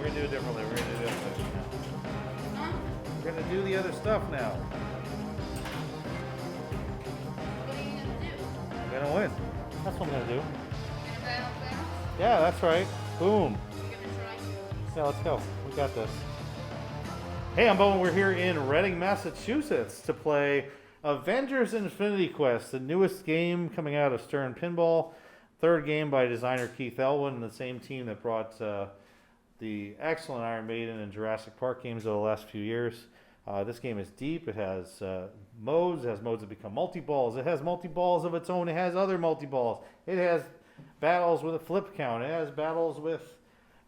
we're gonna do it differently. We're gonna do the other stuff now. We're gonna do the other stuff now. What are you gonna do? We're gonna win. That's what I'm gonna do. You're gonna battle Thanos? Yeah, that's right. Boom. You're gonna try to. Yeah, let's go. We got this. Hey, I'm Bowen. We're here in Reading, Massachusetts to play Avengers Infinity Quest, the newest game coming out of Stern Pinball. Third game by designer Keith Elwin, the same team that brought the excellent Iron Maiden and Jurassic Park games over the last few years. This game is deep. It has modes. It has modes that become multi-balls. It has multi-balls of its own. It has other multi-balls. It has battles with a flip count. It has battles with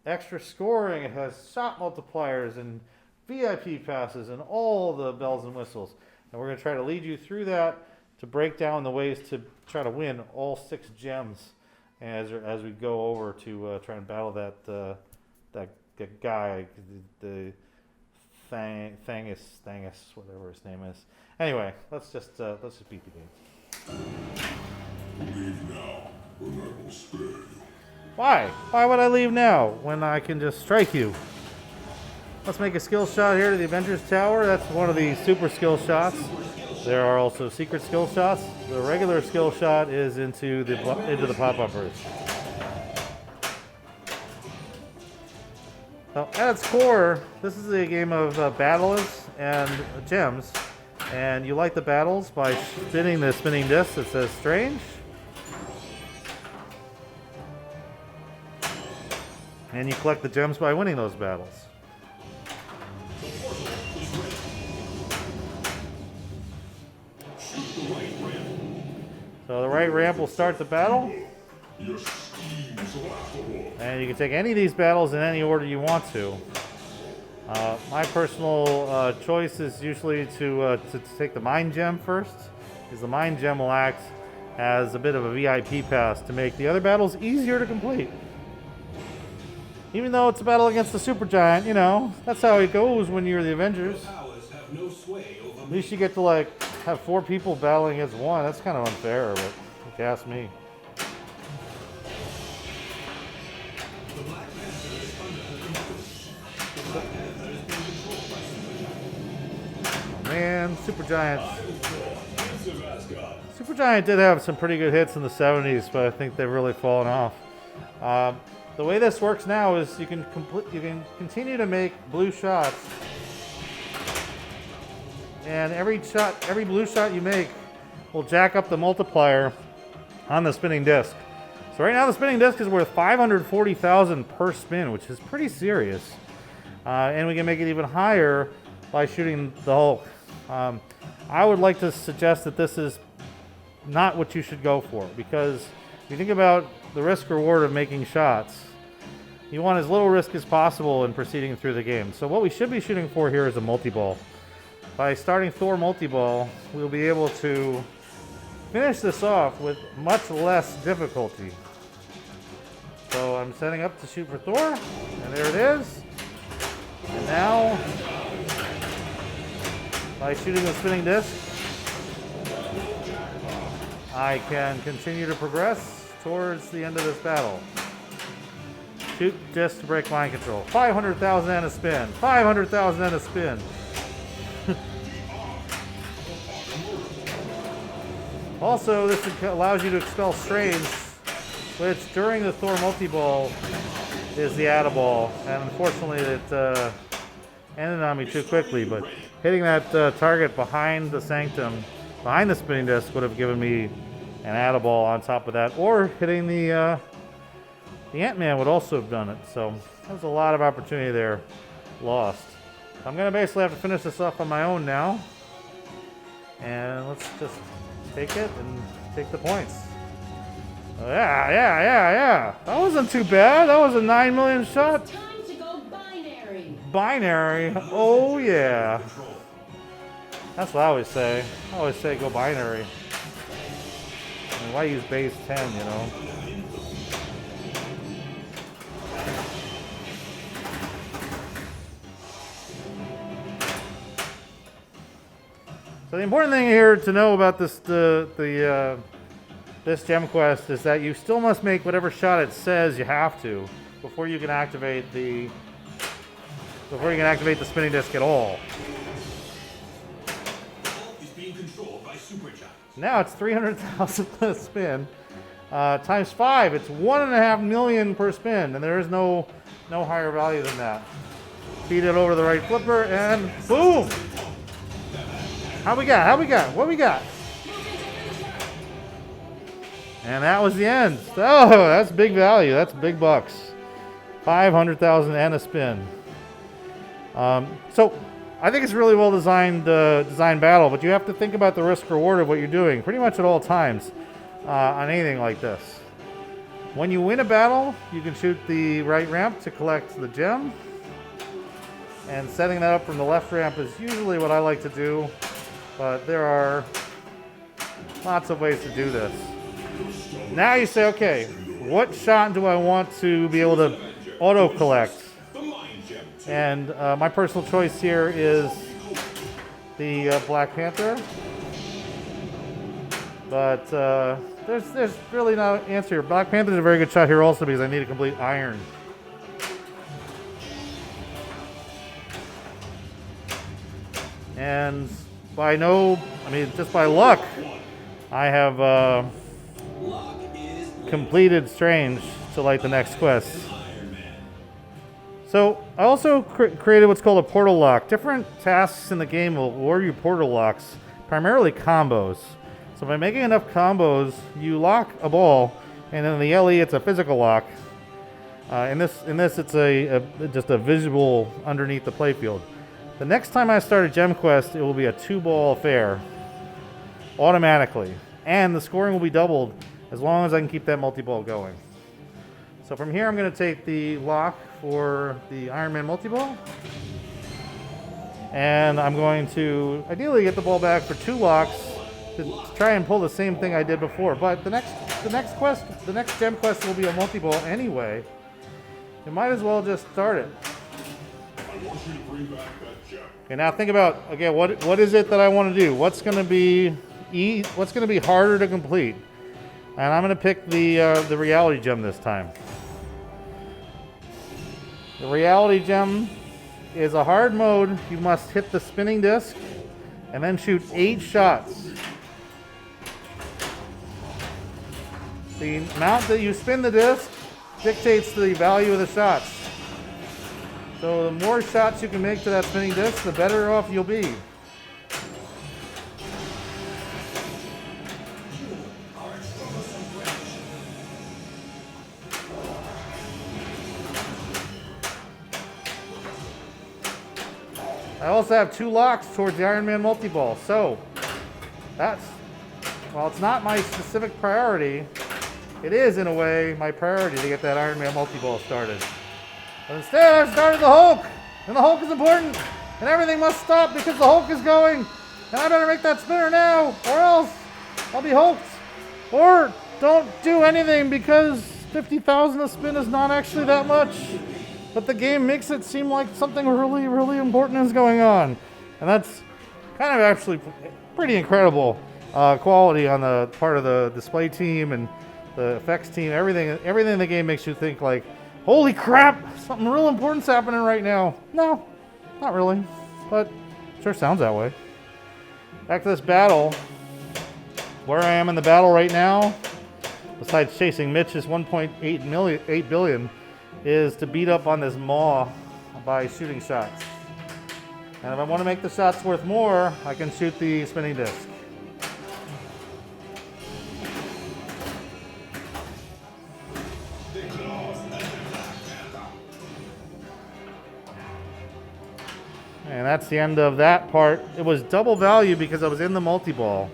extra scoring. It has shot multipliers and VIP passes and all the bells and whistles. And we're going to try to lead you through that to break down the ways to try to win all 6 gems as we go over to try and battle that guy, the Thanos, whatever his name is. Anyway, let's just beat the game. Leave now, or I will spare you. Why? Why would I leave now when I can just strike you? Let's make a skill shot here to the Avengers Tower. That's one of the super skill shots. There are also secret skill shots. The regular skill shot is into the pop-uppers. Now, at its core, this is a game of battles and gems. And you light the battles by spinning the spinning disc that says strange. And you collect the gems by winning those battles. So the right ramp will start the battle. And you can take any of these battles in any order you want to. My personal choice is usually to take the Mind Gem first, because the Mind Gem will act as a bit of a VIP pass to make the other battles easier to complete. Even though it's a battle against the Supergiant, you know, that's how it goes when you're the Avengers. At least you get to, like, have 4 people battling against 1. That's kind of unfair, but if you ask me. Oh, man, Supergiant. Supergiant did have some pretty good hits in the 70s, but I think they've really fallen off. The way this works now is you can continue to make blue shots, and every blue shot you make will jack up the multiplier on the spinning disc. So right now the spinning disc is worth 540,000 per spin, which is pretty serious. And we can make it even higher by shooting the Hulk. I would like to suggest that this is not what you should go for, because if you think about the risk reward of making shots, you want as little risk as possible in proceeding through the game. So what we should be shooting for here is a multi-ball. By starting Thor multi-ball, we'll be able to finish this off with much less difficulty. So I'm setting up to shoot for Thor, and there it is. And now, by shooting the spinning disc, I can continue to progress towards the end of this battle. Shoot just to break mind control. 500,000 and a spin. 500,000 and a spin. Also, this allows you to expel strange, which during the Thor multi-ball is the add-a-ball. And unfortunately, it ended on me too quickly. But hitting that target behind the sanctum, behind the spinning disc, would have given me an add-a-ball on top of that. Or hitting the Ant-Man would also have done it. So there's a lot of opportunity there lost. I'm going to basically have to finish this off on my own now. And let's just take it and take the points. Yeah. That wasn't too bad. That was a 9 million shot. Time to go binary. Binary? Oh, yeah. That's what I always say. I always say go binary. I mean, why use base 10, you know? So the important thing here to know about this this gem quest is that you still must make whatever shot it says you have to before you can activate the before you can activate the spinning disc at all. Is being controlled by supergiants. Now it's 300,000 a spin. Times 5, it's 1.5 million per spin, and there is no higher value than that. Feed it over the right flipper, and boom! How we got? What we got? And that was the end. Oh, that's big value. That's big bucks. 500,000 and a spin. So I think it's really well designed battle, but you have to think about the risk reward of what you're doing pretty much at all times on anything like this. When you win a battle, you can shoot the right ramp to collect the gem, and setting that up from the left ramp is usually what I like to do, but there are lots of ways to do this. Now you say, okay, what shot do I want to be able to auto collect? And my personal choice here is the Black Panther. But there's really no answer here. Black Panther's a very good shot here also because I need a complete iron. And just by luck, I have completed Strange to light the next quest. So I also created what's called a portal lock. Different tasks in the game will award you portal locks, primarily combos. So by making enough combos, you lock a ball, and in the LE, it's a physical lock. In this, it's just a visual underneath the playfield. The next time I start a gem quest, it will be a 2-ball affair, automatically, and the scoring will be doubled as long as I can keep that multi-ball going. So from here, I'm going to take the lock for the Iron Man multi-ball, and I'm going to ideally get the ball back for 2 locks to try and pull the same thing I did before. But the next gem quest will be a multi-ball anyway. You might as well just start it. I want you to bring back that gem. Okay, now think about, okay, what is it that I want to do? What's going to be harder to complete? And I'm going to pick the reality gem this time. The reality gem is a hard mode. You must hit the spinning disc and then shoot 8 shots. The amount that you spin the disc dictates the value of the shots. So the more shots you can make to that spinning disc, the better off you'll be. I also have 2 locks towards the Iron Man multi-ball, so while it's not my specific priority, it is in a way my priority to get that Iron Man multi-ball started. But instead I've started the Hulk, and the Hulk is important, and everything must stop because the Hulk is going, and I better make that spinner now, or else I'll be hulked. Or don't do anything because 50,000 a spin is not actually that much. But the game makes it seem like something really, really important is going on. And that's kind of actually pretty incredible quality on the part of the display team and the effects team. Everything in the game makes you think like, holy crap, something real important's happening right now. No, not really, but sure sounds that way. Back to this battle. Where I am in the battle right now, besides chasing Mitch's 1.8 billion, is to beat up on this maw by shooting shots. And if I want to make the shots worth more, I can shoot the spinning disc. And that's the end of that part. It was double value because I was in the multi-ball.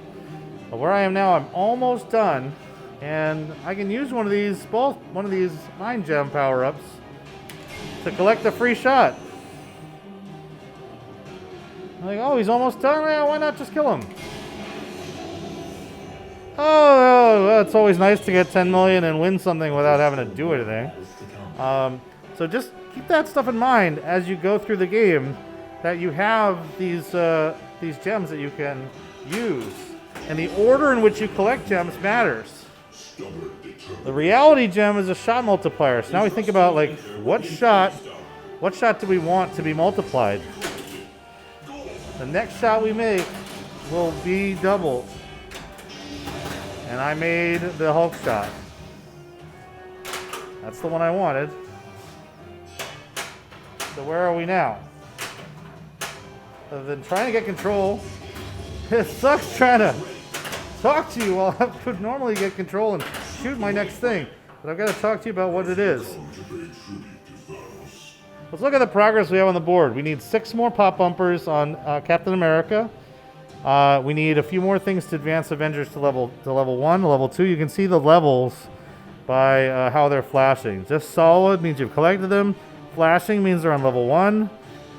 But where I am now, I'm almost done. And I can use one of these mind gem power-ups to collect a free shot. I'm like, oh, he's almost done? Yeah, why not just kill him? Oh, it's always nice to get 10 million and win something without having to do anything. So just keep that stuff in mind as you go through the game, that you have these gems that you can use. And the order in which you collect gems matters. The reality gem is a shot multiplier. So now we think about like what shot What shot do we want to be multiplied? The next shot we make will be doubled. And I made the Hulk shot. That's the one I wanted. So where are we now? I've been trying to get control. It sucks trying to talk to you while I could normally get control and shoot my next thing. But I've got to talk to you about what it is. Let's look at the progress we have on the board. We need 6 more pop bumpers on Captain America. We need a few more things to advance Avengers to level 1, level 2. You can see the levels by how they're flashing. Just solid means you've collected them. Flashing means they're on level 1.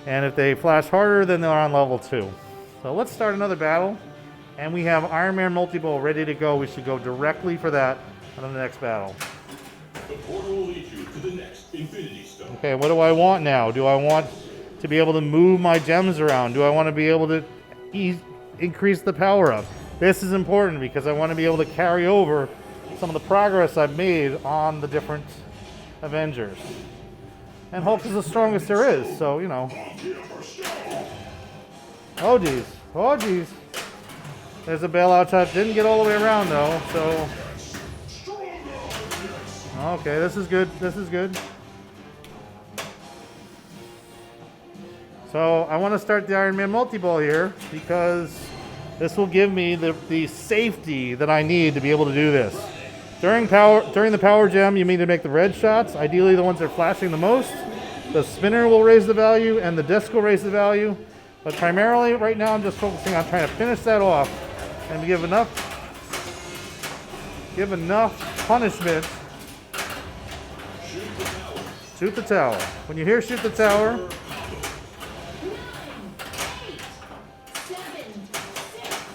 And if they flash harder, then they're on level 2. So let's start another battle. And we have Iron Man Multiball ready to go. We should go directly for that on the next battle. The portal will lead you to the next Infinity Stone. Okay, what do I want now? Do I want to be able to move my gems around? Do I want to be able to increase the power up? This is important because I want to be able to carry over some of the progress I've made on the different Avengers. And Hulk is the strongest there is, so, you know. Oh, geez. Oh, geez. There's a bailout shot. Didn't get all the way around, though, so. Okay, this is good. This is good. So I want to start the Iron Man Multiball here because this will give me the safety that I need to be able to do this. During the power gem, you need to make the red shots, ideally the ones that are flashing the most. The spinner will raise the value and the disc will raise the value. But primarily right now I'm just focusing on trying to finish that off and give enough punishment. Shoot the tower. When you hear shoot the tower, 9, 8, 7, 6, 5,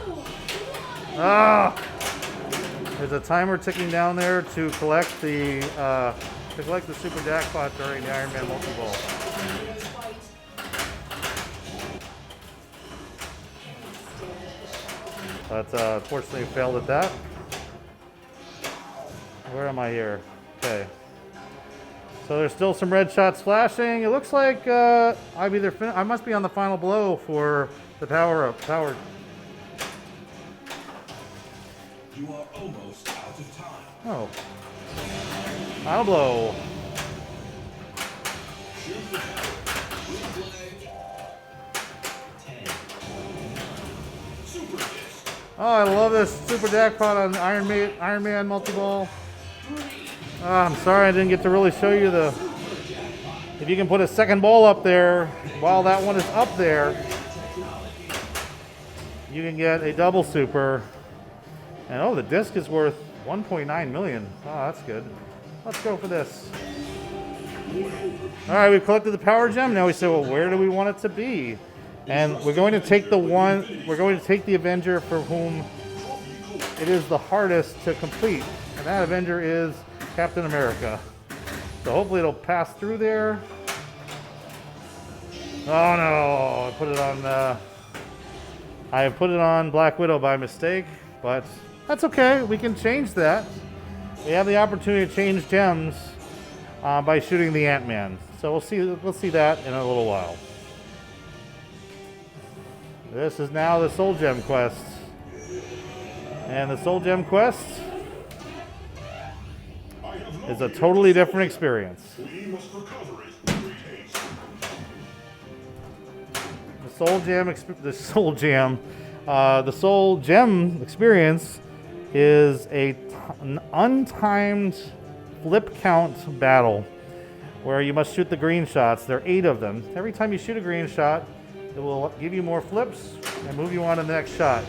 4, 3, 2, 1. there's a timer ticking down there to collect the super jackpot during the Iron Man Multiball. But unfortunately failed at that. Where am I here? Okay. So there's still some red shots flashing. It looks like I must be on the final blow for the power up. Power. You are almost out of time. Oh. Final blow. Shoot the tower. Replay. 10. Super disc. Oh, I love this super jackpot on Iron Man Multiball. I'm sorry I didn't get to really show you if you can put a second ball up there while that one is up there, you can get a double super. And oh, the disc is worth 1.9 million. Oh, that's good. Let's go for this. All right, we've collected the power gem. Now we say, well, where do we want it to be? And we're going to take the Avenger for whom it is the hardest to complete. And that Avenger is Captain America. So hopefully it'll pass through there. Oh no, I put it on Black Widow by mistake, but that's okay. We can change that. We have the opportunity to change gems by shooting the Ant-Man. So we'll see that in a little while. This is now the Soul Gem quest. And the Soul Gem quest is a totally different experience. We must recover it with great haste. The Soul Gem experience is an untimed flip count battle where you must shoot the green shots. There are 8 of them. Every time you shoot a green shot, it will give you more flips and move you on to the next shot.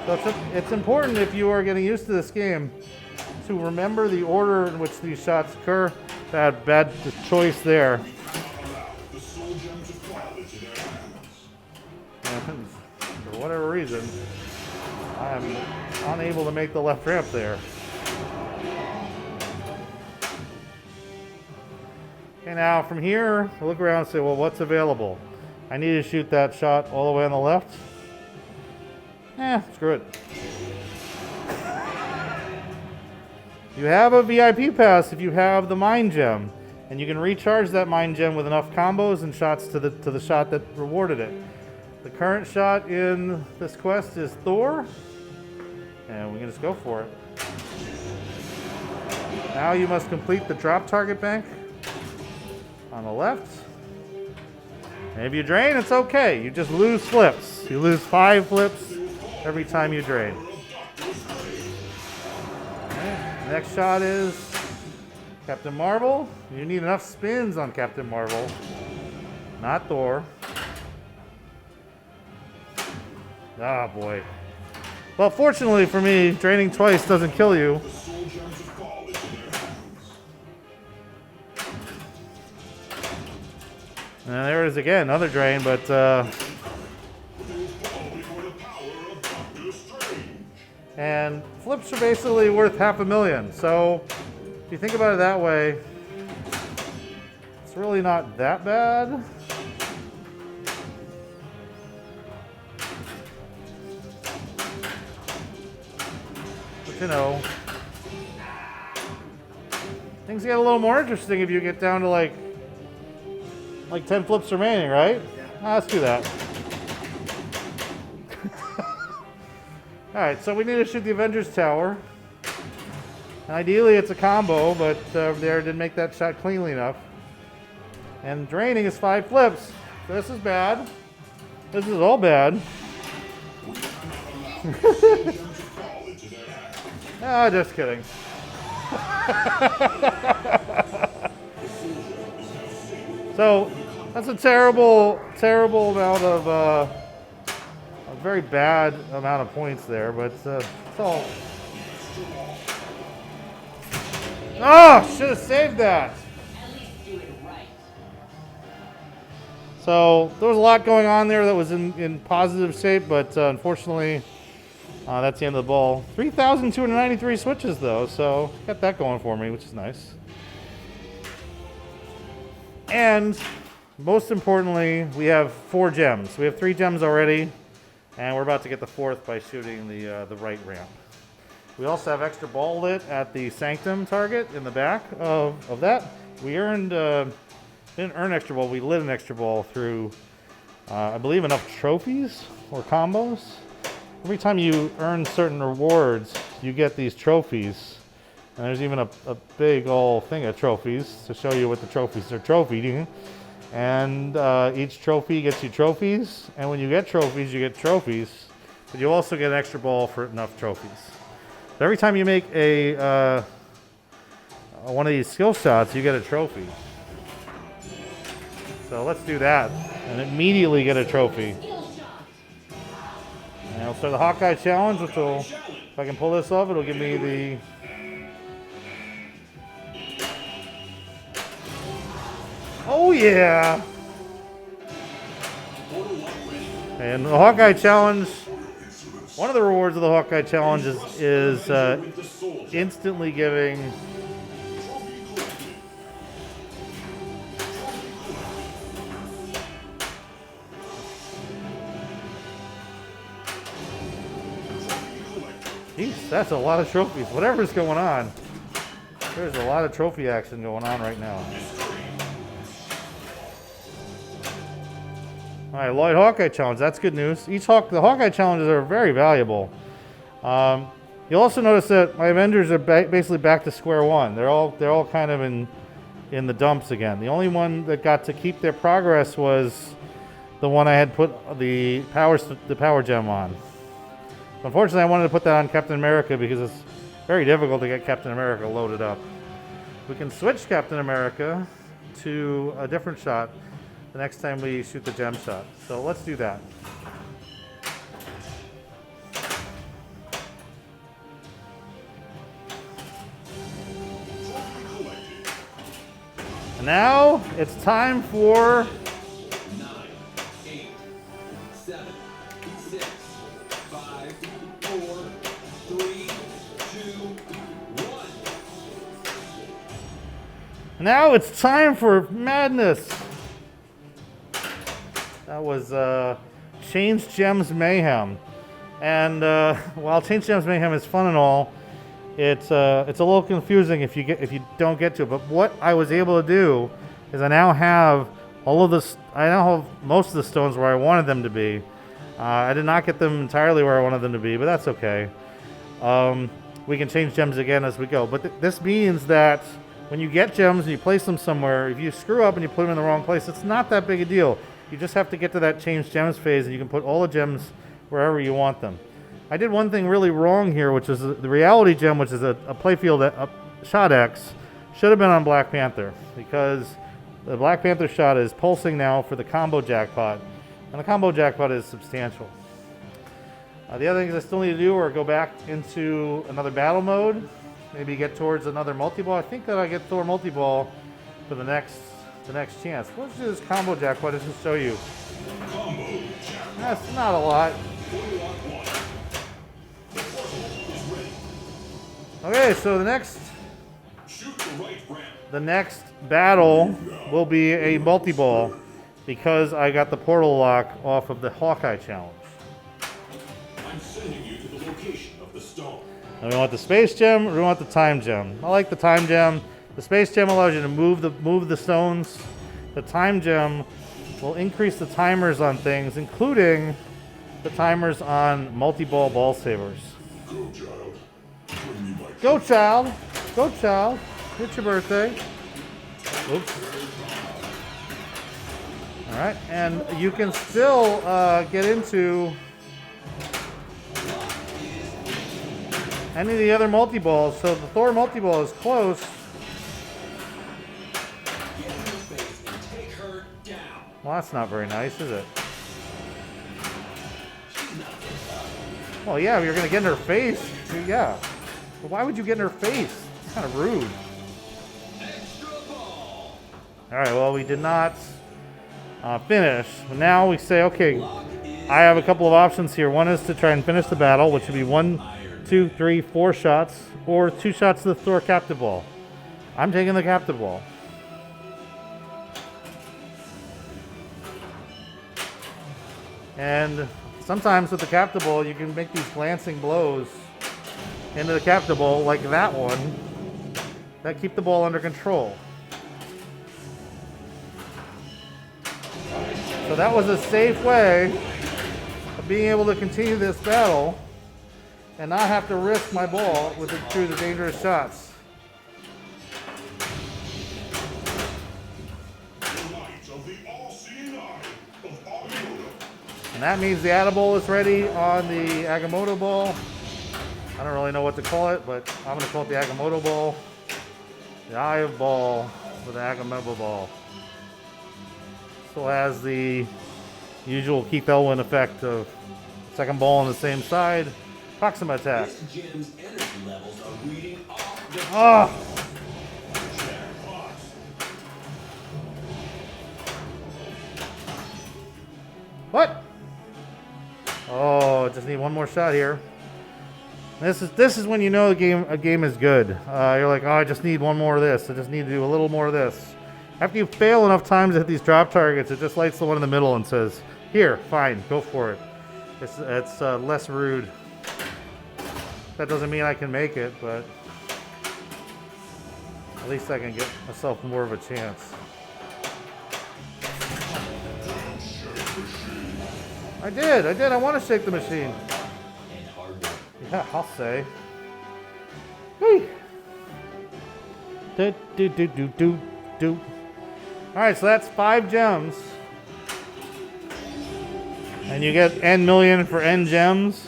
So it's important if you are getting used to this game to remember the order in which these shots occur. Bad choice there. The soul gem to fall into their hands. For whatever reason, I am unable to make the left ramp there. Okay, now from here, I look around and say, well, what's available? I need to shoot that shot all the way on the left. Screw it. You have a VIP pass if you have the Mind Gem, and you can recharge that Mind Gem with enough combos and shots to the shot that rewarded it. The current shot in this quest is Thor, and we can just go for it. Now you must complete the drop target bank on the left. And if you drain, it's okay. You just lose flips. You lose 5 flips every time you drain. Okay. Next shot is Captain Marvel. You need enough spins on Captain Marvel, not Thor. Ah, boy. Well, fortunately for me, draining twice doesn't kill you. The soul gems of fall into their hands. And there it is again, another drain, but They will fall before the power of Doctor Strange. and flips are basically worth $500,000. So if you think about it that way, it's really not that bad. But you know, things get a little more interesting if you get down to like 10 flips remaining, right? Let's do that. Alright, so we need to shoot the Avengers Tower. And ideally it's a combo, but there didn't make that shot cleanly enough. And draining is 5 flips. This is bad. This is all bad. Ah, just kidding. So that's a terrible amount of a very bad amount of points there, but it's all. Oh, should have saved that. At least do it right. So there was a lot going on there that was in positive shape, but unfortunately, that's the end of the ball. 3,293 switches though, so got that going for me, which is nice. And most importantly, we have 4 gems. We have 3 gems already, and we're about to get the 4th by shooting the right ramp. We also have extra ball lit at the Sanctum target in the back of that. We earned, didn't earn extra ball, we lit an extra ball through, I believe, enough trophies or combos. Every time you earn certain rewards, you get these trophies. And there's even a big old thing of trophies to show you what the trophies are trophying. And each trophy gets you trophies. And when you get trophies, you get trophies. But you also get an extra ball for enough trophies. So every time you make a one of these skill shots, you get a trophy. So let's do that. And immediately get a trophy. And I'll start the Hawkeye challenge, which will, if I can pull this off, it'll give me the... Oh yeah! And the Hawkeye challenge, one of the rewards of the Hawkeye challenge is instantly giving Jeez, that's a lot of trophies. Whatever's going on, there's a lot of trophy action going on right now. All right, Lloyd Hawkeye challenge. That's good news. The Hawkeye challenges are very valuable. You'll also notice that my Avengers are basically back to square one. They're all kind of in the dumps again. The only one that got to keep their progress was the one I had put the power gem on. Unfortunately, I wanted to put that on Captain America because it's very difficult to get Captain America loaded up. We can switch Captain America to a different shot the next time we shoot the gem shot. So let's do that. And now it's time for 9, 8, 7, 6, 5, 4, 3, 2, 1. Now it's time for madness. That was Change Gems Mayhem. And while Change Gems Mayhem is fun and all, it's a little confusing if you don't get to it. But what I was able to do is I now have all of this. I now have most of the stones where I wanted them to be. I did not get them entirely where I wanted them to be, but that's okay. We can change gems again as we go. But this means that when you get gems and you place them somewhere, if you screw up and you put them in the wrong place, it's not that big a deal. You just have to get to that change gems phase, and you can put all the gems wherever you want them. I did one thing really wrong here, which is the reality gem, which is a playfield shot X, should have been on Black Panther, because the Black Panther shot is pulsing now for the combo jackpot, and the combo jackpot is substantial. The other things I still need to do are go back into another battle mode, maybe get towards another multi-ball. I think that I get Thor multi-ball for the next chance. Let's do this combo jackpot just to show you. Combo jackpot. That's not a lot. Unlock 1. The portal is ready. Okay, so the Shoot the right ramp. next battle will be a multi-ball, because I got the portal lock off of the Hawkeye challenge. I'm sending you to the location of the stone. And we want the space gem, or we want the time gem. I like the time gem. The space gem allows you to move the stones. The time gem will increase the timers on things, including the timers on multi-ball ball savers. Go, child. Bring me my Go, child. Go, child. It's your birthday. Oops. All right, and you can still get into any of the other multi-balls. So the Thor multi-ball is close. Get in her face and take her down. Well, that's not very nice, is it? She's not getting up. Well, yeah, you're going to get in her face. Yeah. But why would you get in her face? It's kind of rude. Extra ball. All right, well, we did not finish. Now we say, okay, Lock is I have a couple of options here. One is to try and finish the battle, which would be 1, 2, 3, 4 shots, or 2 shots to the Thor captive ball. I'm taking the captive ball. And sometimes with the captive ball, you can make these glancing blows into the captive ball, like that one, that keep the ball under control. So that was a safe way of being able to continue this battle and not have to risk my ball through the dangerous shots. The light of the all-seeing eye of Agamotto. And that means the Attabowl is ready on the Agamotto ball. I don't really know what to call it, but I'm going to call it the Agamotto ball. The Eye of Ball with the Agamotto ball. Still has the usual Keith Elwin effect of second ball on the same side. Proxima attack. this gem's energy levels are reading off the Ah! Jackpot. What? Oh, just need one more shot here. This is when you know a game is good. You're like, oh, I just need one more of this. I just need to do a little more of this. After you fail enough times to hit these drop targets, it just lights the one in the middle and says, here, fine, go for it. It's less rude. That doesn't mean I can make it, but at least I can get myself more of a chance. I did. I want to shake the machine. and harder. Yeah, I'll say. Hey. Do, do, do, do, do, do. All right, so that's 5 gems. And you get N million for N gems.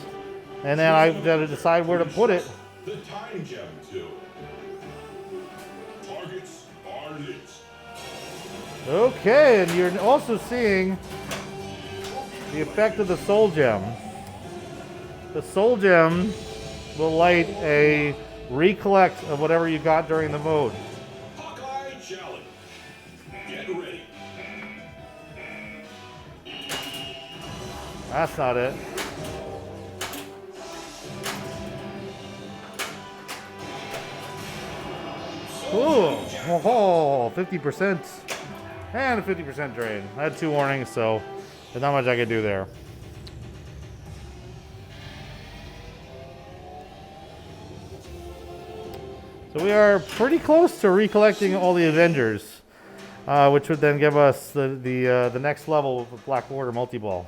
And then I've got to decide where to put it. The time gem too. Targets are lit. Okay, and you're also seeing the effect of the soul gem. The soul gem will light a recollect of whatever you got during the mode. Hawkeye challenge. Get ready. That's not it. Ooh, oh, 50% and a 50% drain. I had 2 warnings, so there's not much I could do there. So we are pretty close to recollecting all the Avengers, which would then give us the next level of the Black Order Multiball.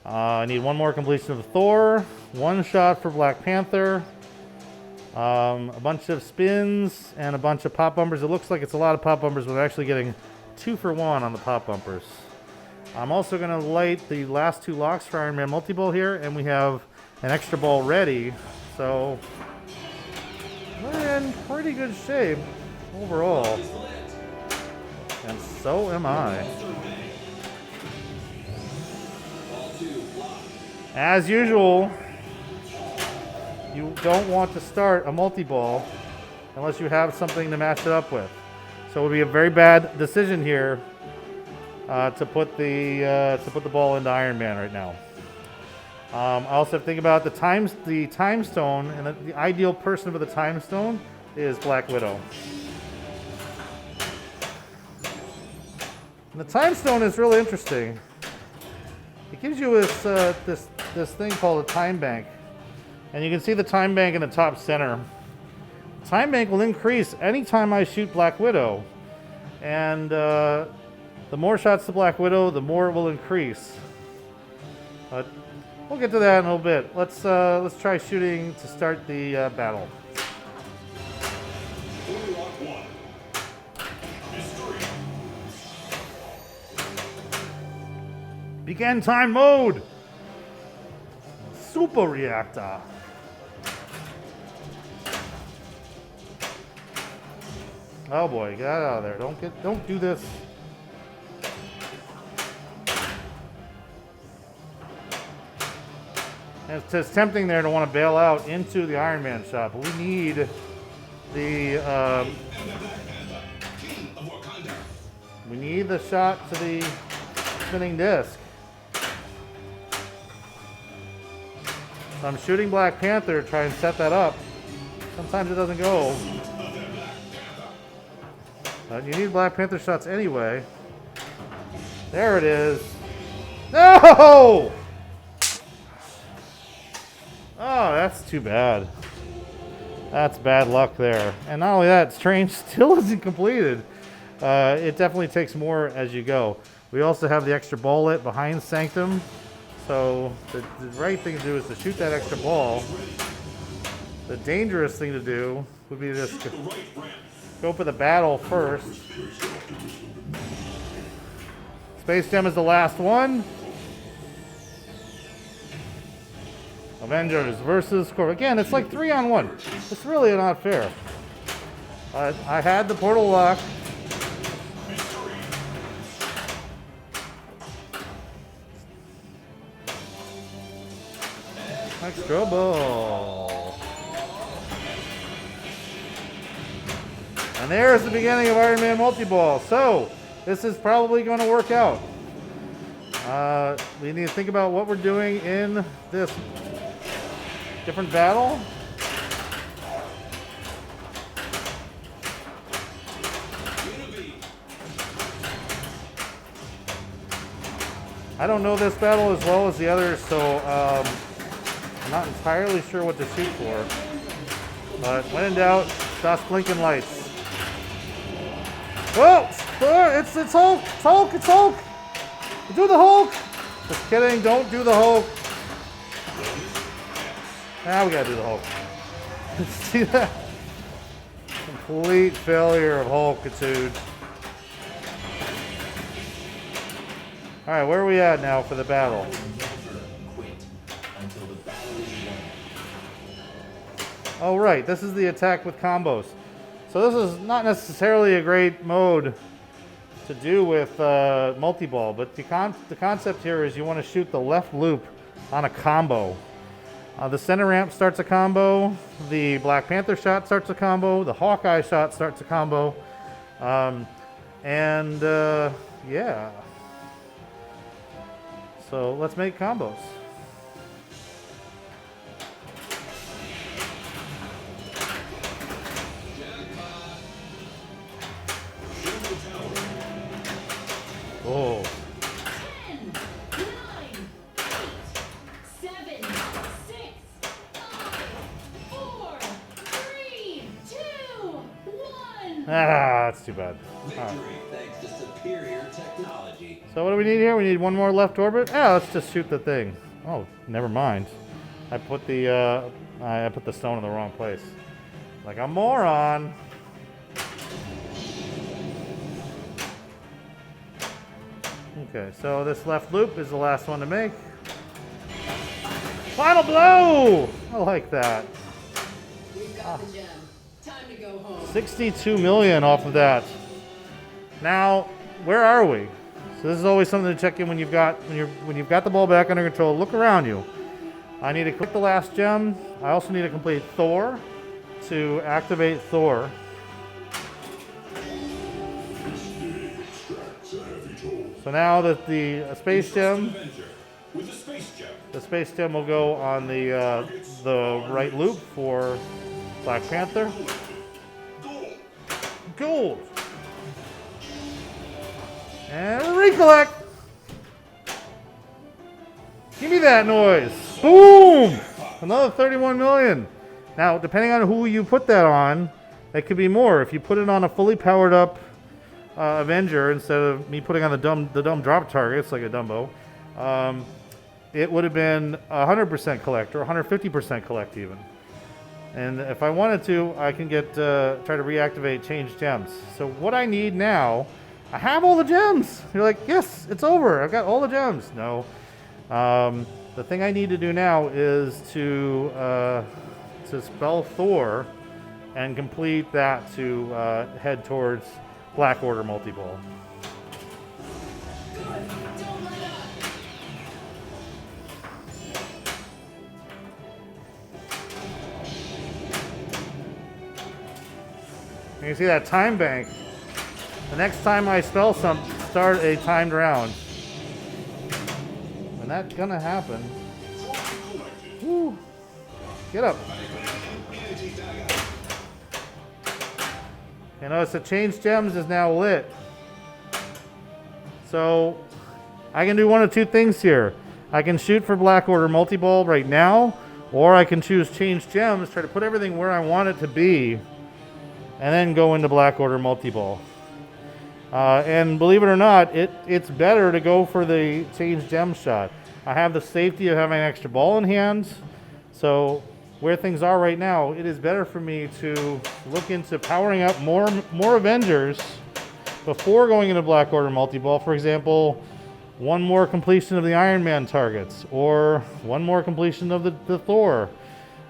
I need one more completion of Thor, one shot for Black Panther, a bunch of spins, and a bunch of pop bumpers. It looks like it's a lot of pop bumpers, but we're actually getting 2 for 1 on the pop bumpers. I'm also going to light the last 2 locks for Iron Man Multiball here, and we have an extra ball ready. So we're in pretty good shape overall. And so am I. As usual, you don't want to start a multi-ball unless you have something to match it up with. So it would be a very bad decision here to put the ball into Iron Man right now. I also have to think about the time stone, and the ideal person for the time stone is Black Widow. And the time stone is really interesting. It gives you this thing called a time bank, and you can see the time bank in the top center. The time bank will increase anytime I shoot Black Widow, and the more shots to Black Widow, the more it will increase. But we'll get to that in a little bit. Let's try shooting to start the battle. Lock 1. Mystery. Begin time mode. Super reactor. Oh boy, get out of there! Don't do this. It's tempting there to want to bail out into the Iron Man shot, but we need the shot to the spinning disc. So I'm shooting Black Panther to try and set that up. Sometimes it doesn't go. But you need Black Panther shots anyway. There it is. No! Oh, that's too bad. That's bad luck there. And not only that, Strange still isn't completed. It definitely takes more as you go. We also have the extra ball lit behind Sanctum. So the right thing to do is to shoot that extra ball. The dangerous thing to do would be to just go for the battle first. Space Gem is the last one. Avengers versus Thor. Again, it's like 3-on-1. It's really not fair. I had the portal lock. Extra ball. And there's the beginning of Iron Man Multiball. So, this is probably going to work out. We need to think about what we're doing in this different battle. I don't know this battle as well as the others, so I'm not entirely sure what to shoot for. But when in doubt, just blinking lights. Oh, it's Hulk! It's Hulk! It's Hulk! Do the Hulk! Just kidding, don't do the Hulk. Now we gotta do the Hulk. See that? Complete failure of Hulkitude. Alright, where are we at now for the battle? Oh right, this is the attack with combos. So this is not necessarily a great mode to do with multi-ball, but the concept here is you want to shoot the left loop on a combo. The center ramp starts a combo, the Black Panther shot starts a combo, the Hawkeye shot starts a combo, yeah. So let's make combos. Oh. 10, 9, 8, 7, 6, 5, 4, 3, 2, Ah, that's too bad. Victory thanks to superior technology. So what do we need here? We need one more left orbit. Yeah, let's just shoot the thing. Oh, never mind. I put the stone in the wrong place. Like a moron. Okay, so this left loop is the last one to make. Final blow! I like that. We've got the gem. Time to go home. 62 million off of that. Now, where are we? So this is always something to check in when you've got the ball back under control. Look around you. I need to click the last gem. I also need to complete Thor to activate Thor. So now that the space gem, Avenger with the space gem. the space gem will go on the right loop for Black Panther. Gold. Gold. And recollect. Give me that noise. Boom! Another 31 million. Now, depending on who you put that on, it could be more. If you put it on a fully powered up Avenger instead of me putting on the dumb drop targets like a Dumbo, it would have been 100% collect or 150% collect even. And if I wanted to, I can get try to reactivate change gems. So what I need now, I have all the gems. You're like, yes, it's over. I've got all the gems. No. The thing I need to do now is to spell Thor and complete that to head towards Black Order Multiball. Good. Don't let up. You can see that time bank. The next time I spell something, start a timed round. And that's gonna happen. Woo. Get up. You notice the change gems is now lit. So I can do one of two things here. I can shoot for Black Order Multiball right now, or I can choose change gems, try to put everything where I want it to be, and then go into Black Order Multiball. And believe it or not, it's better to go for the change gem shot. I have the safety of having an extra ball in hand. So where things are right now, it is better for me to look into powering up more Avengers before going into Black Order Multiball. For example, one more completion of the Iron Man targets, or one more completion of the Thor,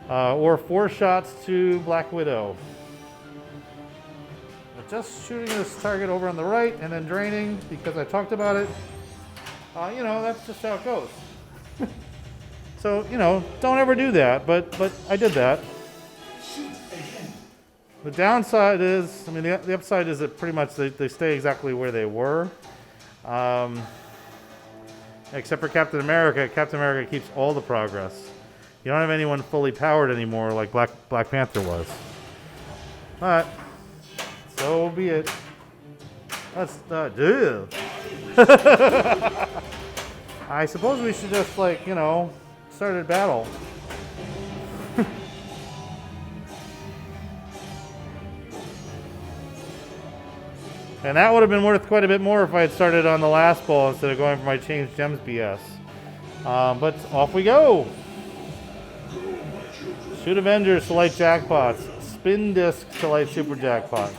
or 4 shots to Black Widow. But just shooting this target over on the right and then draining because I talked about it, you know, that's just how it goes. So, you know, don't ever do that, but I did that. The downside is, I mean, the upside is that pretty much they stay exactly where they were. Except for Captain America. Captain America keeps all the progress. You don't have anyone fully powered anymore like Black Panther was. But, so be it. Let's do. I suppose we should just, like, you know, start a battle. And that would have been worth quite a bit more if I had started on the last ball instead of going for my change gems BS. But off we go. Shoot Avengers to light jackpots. Spin disc to light super jackpots.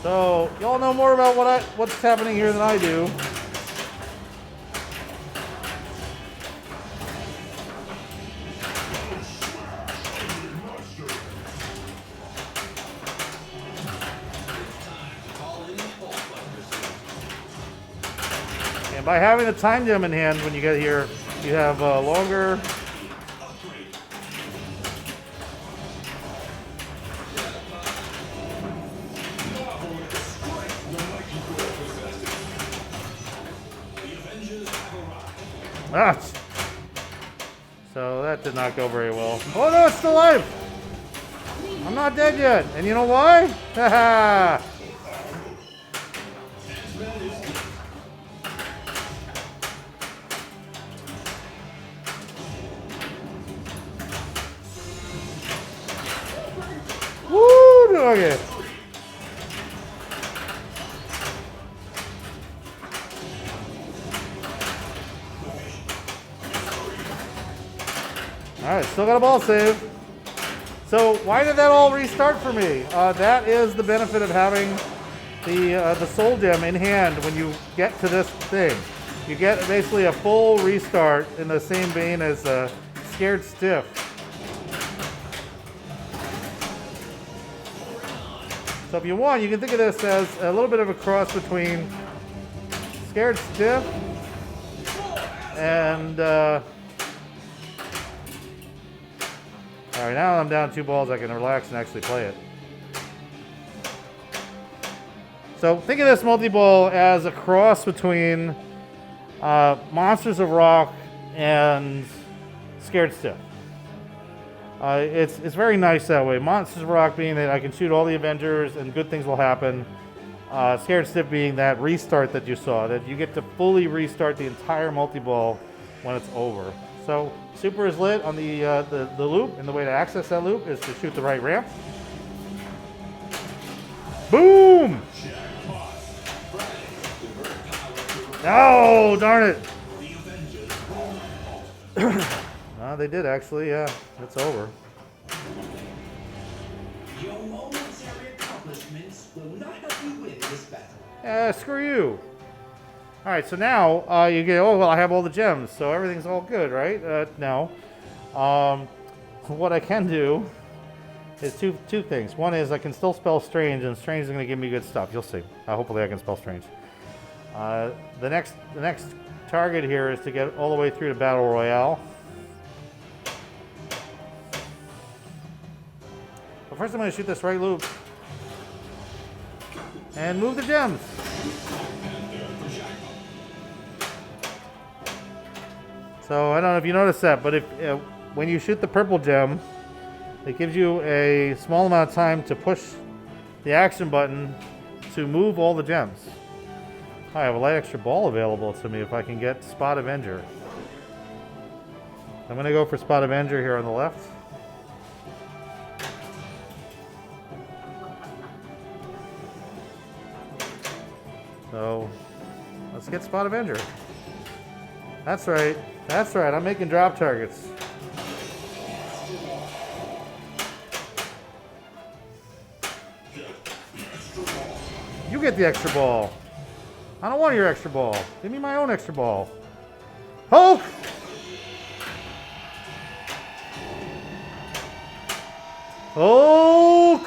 So, y'all know more about what's happening here than I do. And by having the time gem in hand when you get here, you have longer. So that did not go very well. Oh no, it's still alive! I'm not dead yet. And you know why? Haha! Woo! Okay. Alright, still got a ball save. So why did that all restart for me? That is the benefit of having the soul gem in hand when you get to this thing. You get basically a full restart in the same vein as Scared Stiff. So if you want, you can think of this as a little bit of a cross between Scared Stiff and alright, now I'm down 2 balls, I can relax and actually play it. So think of this multi-ball as a cross between Monsters of Rock and Scared Stiff. It's very nice that way. Monsters of Rock being that I can shoot all the Avengers and good things will happen. Scared Stiff being that restart that you saw, that you get to fully restart the entire multi-ball when it's over. So super is lit on the loop, and the way to access that loop is to shoot the right ramp. Boom! No, darn it! They did actually, yeah. It's over. Your momentary accomplishments will not help you win this battle. Screw you. Alright, so now you get, oh, well, I have all the gems, so everything's all good, right? No. What I can do is two things. One is I can still spell Strange, and Strange is going to give me good stuff. You'll see. Hopefully I can spell Strange. The next target here is to get all the way through to Battle Royale. But first I'm going to shoot this right loop. And move the gems. So I don't know if you noticed that, but if when you shoot the purple gem, it gives you a small amount of time to push the action button to move all the gems. I have a light extra ball available to me if I can get Spot Avenger. I'm going to go for Spot Avenger here on the left. So let's get Spot Avenger. That's right. That's right. I'm making drop targets. You get the extra ball. I don't want your extra ball. Give me my own extra ball. Hulk! Hulk!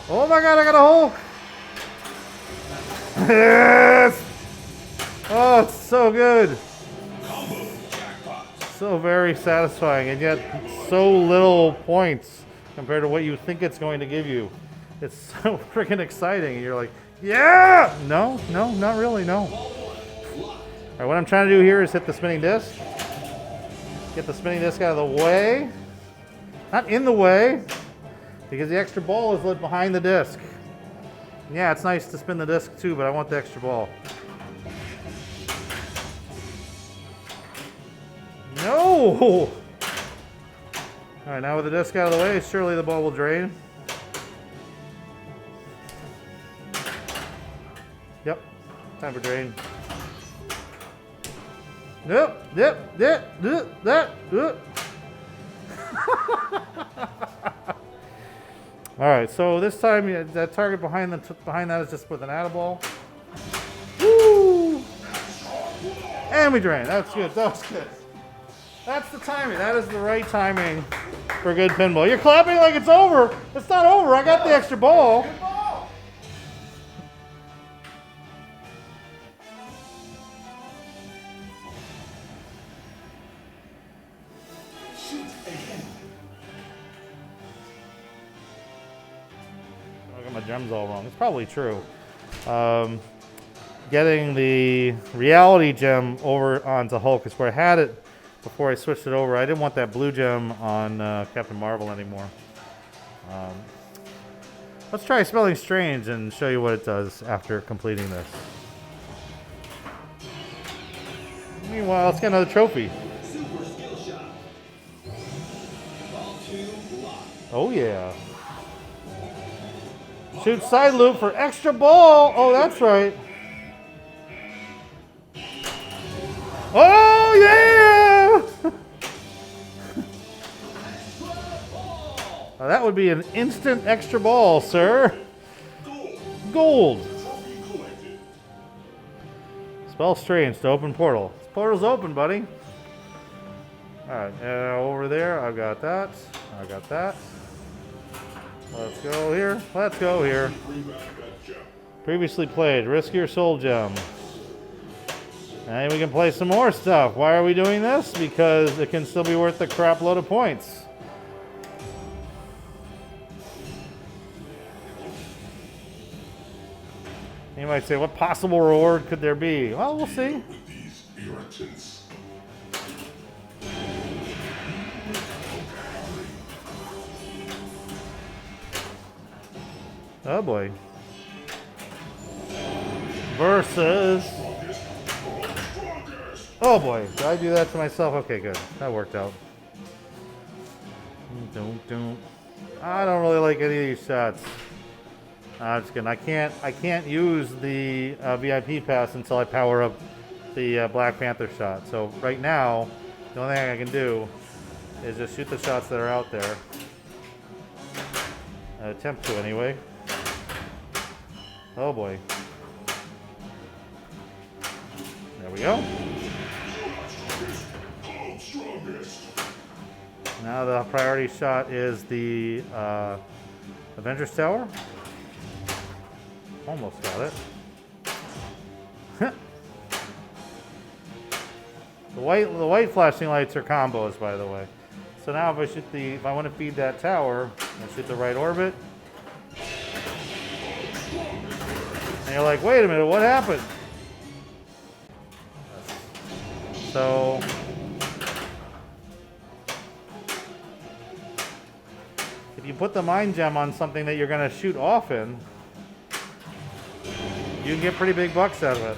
Oh my god, I got a Hulk! Yes! Oh, it's so good. So very satisfying, and yet so little points compared to what you think it's going to give you. It's so freaking exciting, and you're like, yeah! No, not really, no. All right, what I'm trying to do here is hit the spinning disc. Get the spinning disc out of the way. Not in the way, because the extra ball is lit behind the disc. Yeah, it's nice to spin the disc too, but I want the extra ball. No! All right, now with the disc out of the way, surely the ball will drain. Yep, time for drain. Yep. All right, so this time that target behind that is just with an add-a-ball. Woo! And we drain. That's good. That was good. That's the timing. That is the right timing for good pinball. You're clapping like it's over. It's not over. I got the extra ball. Good ball. Shoot again. I got my gems all wrong. It's probably true. Getting the reality gem over onto Hulk is where I had it before I switched it over. I didn't want that blue gem on Captain Marvel anymore. Let's try Spelling Strange and show you what it does after completing this. Meanwhile, let's get another trophy. Super skill shot. Ball 2 lock. Oh yeah. Shoot side loop for extra ball. Oh, that's right. Oh yeah! Now, that would be an instant extra ball, sir. Gold. Trophy collected. Spell Strange to open portal. This portal's open, buddy. Alright, over there, I've got that. I got that. Let's go here. Let's go here. Bring back that gem. Previously played, risk your soul gem. And we can play some more stuff. Why are we doing this? Because it can still be worth a crap load of points. You might say, what possible reward could there be? Well, we'll see. With these irritants. Oh boy. Versus. Oh boy, did I do that to myself? Okay, good. That worked out. I don't really like any of these shots. I'm just kidding. I can't use the VIP pass until I power up the Black Panther shot. So right now, the only thing I can do is just shoot the shots that are out there. Attempt to anyway. Oh boy. There we go. Now the priority shot is the Avengers Tower. Almost got it. The white flashing lights are combos, by the way. So now if I want to feed that tower, I shoot the right orbit. And you're like, wait a minute, what happened? So if you put the mind gem on something that you're going to shoot often, you can get pretty big bucks out of it.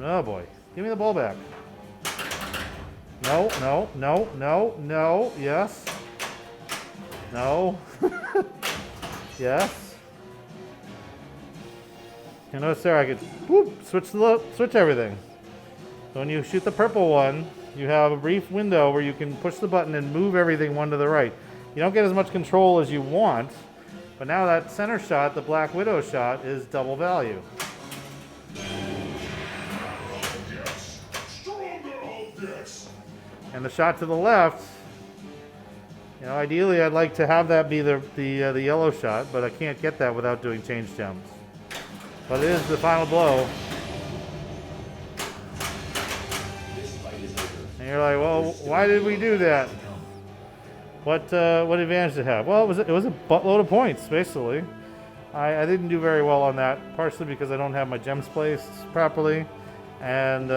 Oh boy. Give me the ball back. No, no, no, no, no. Yes. No. Yes. You notice there I could whoop, switch everything. So when you shoot the purple one, you have a brief window where you can push the button and move everything one to the right. You don't get as much control as you want, but now that center shot, the Black Widow shot, is double value. And the shot to the left, you know, ideally I'd like to have that be the yellow shot, but I can't get that without doing change gems. But it is the final blow. And you're like, well, why did we do that? What advantage did it have? Well, it was a buttload of points, basically. I didn't do very well on that, partially because I don't have my gems placed properly, and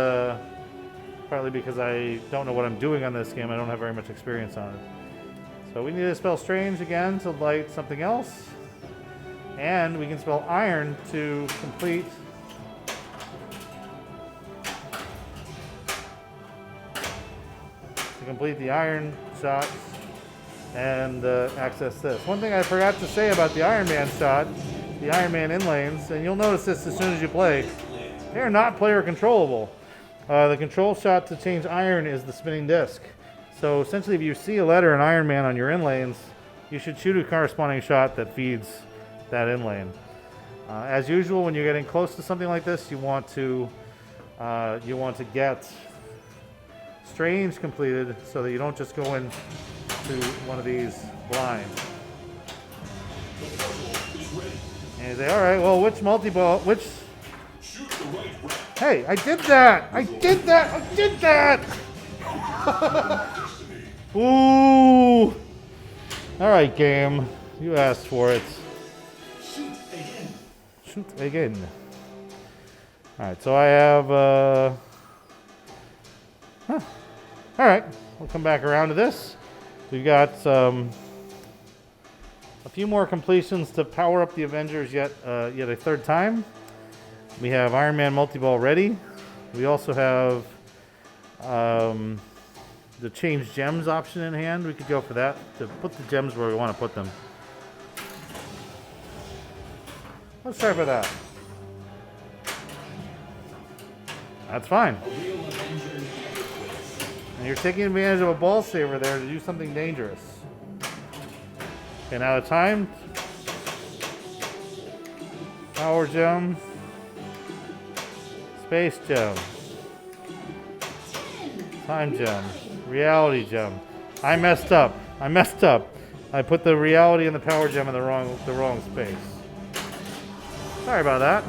partly because I don't know what I'm doing on this game. I don't have very much experience on it. So we need to spell Strange again to light something else, and we can spell Iron to complete the iron shots and access this. One thing I forgot to say about the Iron Man shot, the Iron Man inlanes, and you'll notice this as soon as you play, they are not player controllable. The control shot to change iron is the spinning disc. So essentially if you see a letter in Iron Man on your inlanes, you should shoot a corresponding shot that feeds that inlane. As usual, when you're getting close to something like this, you want to get Strange completed so that you don't just go into one of these blind. And you say, all right, well, which multi-ball, which... Hey, I did that! I did that! I did that! Ooh! All right, game. You asked for it. Shoot again. Shoot again. Alright, so I have Alright, we'll come back around to this. We've got a few more completions to power up the Avengers yet a third time. We have Iron Man Multiball ready. We also have the change gems option in hand. We could go for that to put the gems where we want to put them. Let's try for that. That's fine. And you're taking advantage of a ball saver there to do something dangerous. Okay, now the time. Power gem. Space gem. Time gem. Reality gem. I messed up. I put the reality and the power gem in the wrong space. Sorry about that.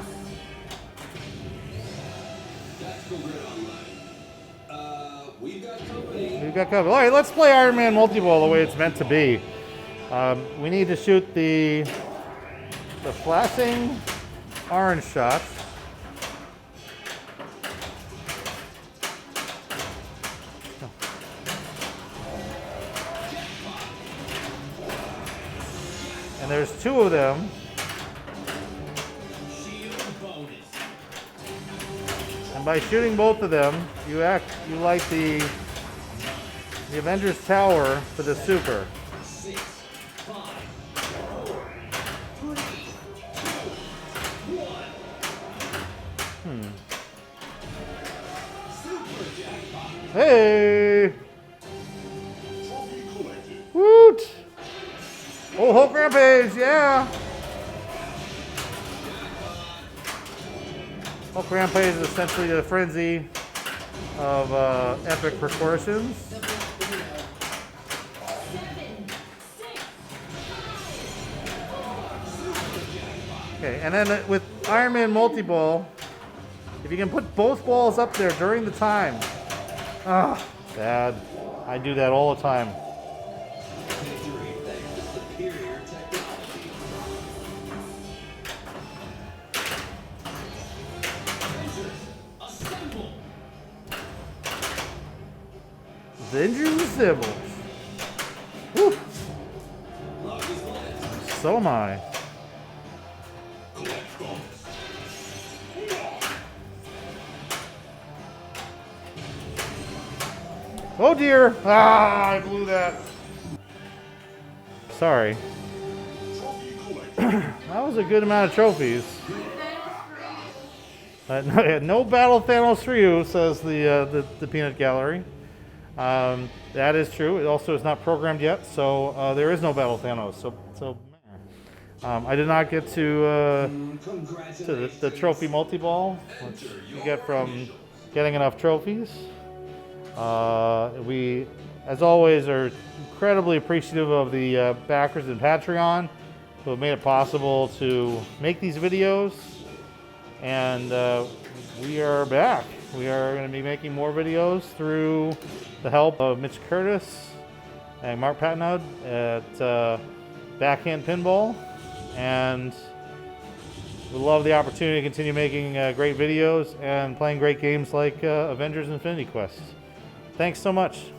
We've got company. We've got covered. All right, let's play Iron Man Multiball the way it's meant to be. We need to shoot the flashing orange shots. And there's two of them. And by shooting both of them, you light the Avengers Tower for the super. 6, 5, 4, 3, 2, 1. Super jackpot. Hey! Trophy collected. Woot! Oh, Hulk Rampage, yeah! Hulk Rampage is essentially the frenzy of epic proportions. Okay, and then with Iron Man Multiball, if you can put both balls up there during the time. Ah, bad. I do that all the time. Victory thanks to superior technology. Avengers, assemble! Avengers Assemble. Woo! Log is lit. So am I. Collect bonus. Oh dear! Ah, I blew that. Sorry. Trophy collected. That was a good amount of trophies. No battle Thanos for you, says the peanut gallery. That is true. It also is not programmed yet, so there is no battle Thanos. So I did not get to the trophy multi-ball, which you get from getting enough trophies. We, as always, are incredibly appreciative of the backers in Patreon who have made it possible to make these videos. And we are back. We are going to be making more videos through the help of Mitch Curtis and Mark Patnaud at Backhand Pinball. And we love the opportunity to continue making great videos and playing great games like Avengers Infinity Quest. Thanks so much.